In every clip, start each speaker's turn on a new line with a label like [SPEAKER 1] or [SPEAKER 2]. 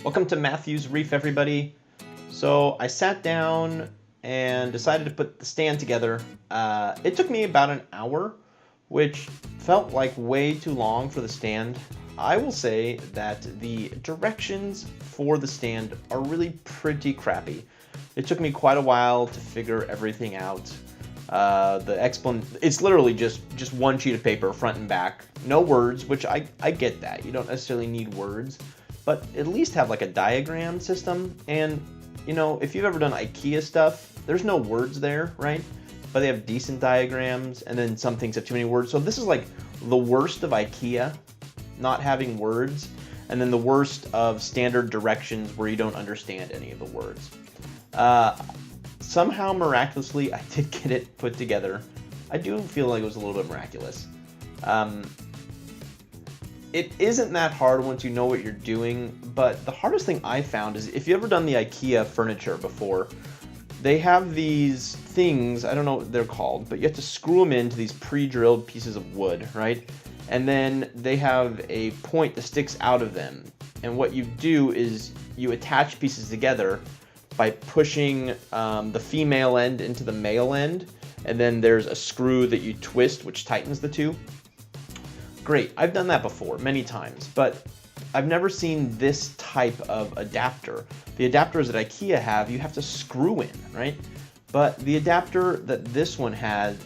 [SPEAKER 1] Welcome to Matthew's Reef, everybody. So I sat down and decided to put the stand together. It took me about an hour, which felt like way too long for the stand. I will say that the directions for the stand are really pretty crappy. It took me quite a while to figure everything out. It's literally just one sheet of paper, front and back, no words, which I get that. You don't necessarily need words, but at least have like a diagram system. And you know, if you've ever done IKEA stuff, there's no words there, right? But they have decent diagrams, and then some things have too many words. So this is like the worst of IKEA, not having words, and then the worst of standard directions where you don't understand any of the words. Somehow, miraculously, I did get it put together. I do feel like it was a little bit miraculous. It isn't that hard once you know what you're doing, but the hardest thing I found is if you've ever done the IKEA furniture before, they have these things, I don't know what they're called, but you have to screw them into these pre-drilled pieces of wood, right? And then they have a point that sticks out of them. And what you do is you attach pieces together by pushing the female end into the male end, and then there's a screw that you twist which tightens the two. Great, I've done that before many times, but I've never seen this type of adapter. The adapters that IKEA have, you have to screw in, right? But the adapter that this one had,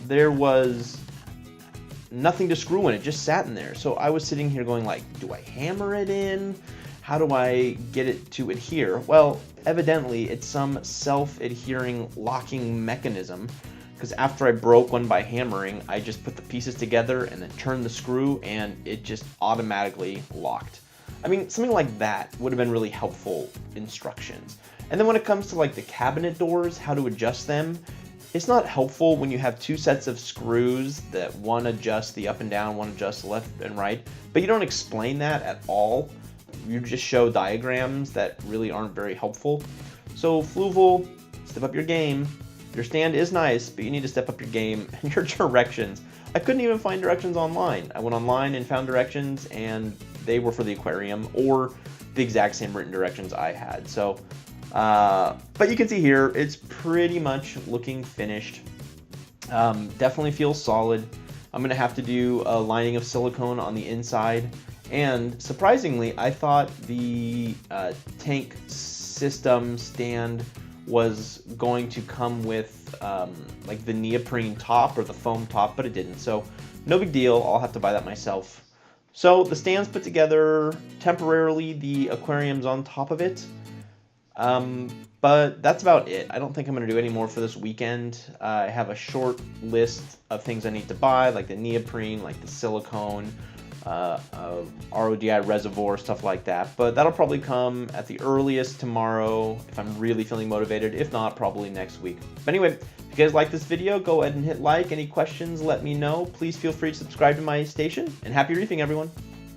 [SPEAKER 1] there was nothing to screw in, it just sat in there. So I was sitting here going like, do I hammer it in? How do I get it to adhere? Well, evidently it's some self-adhering locking mechanism, because after I broke one by hammering, I just put the pieces together and then turned the screw and it just automatically locked. I mean, something like that would have been really helpful instructions. And then when it comes to like the cabinet doors, how to adjust them, it's not helpful when you have two sets of screws that one adjusts the up and down, one adjusts left and right, but you don't explain that at all. You just show diagrams that really aren't very helpful. So Fluval, step up your game. Your stand is nice, but you need to step up your game and your directions. I couldn't even find directions online. I went online and found directions, and they were for the aquarium or the exact same written directions I had. So, but you can see here, it's pretty much looking finished. Definitely feels solid. I'm gonna have to do a lining of silicone on the inside. And surprisingly, I thought the tank system stand was going to come with like the neoprene top or the foam top, but it didn't. So no big deal, I'll have to buy that myself. So the stand's put together temporarily, the aquarium's on top of it. But that's about it. I don't think I'm going to do any more for this weekend. I have a short list of things I need to buy, like the neoprene, like the silicone, RODI reservoir, stuff like that. But that'll probably come at the earliest tomorrow if I'm really feeling motivated. If not, probably next week. But anyway, if you guys like this video, go ahead and hit like. Any questions, let me know. Please feel free to subscribe to my station. And happy reefing, everyone.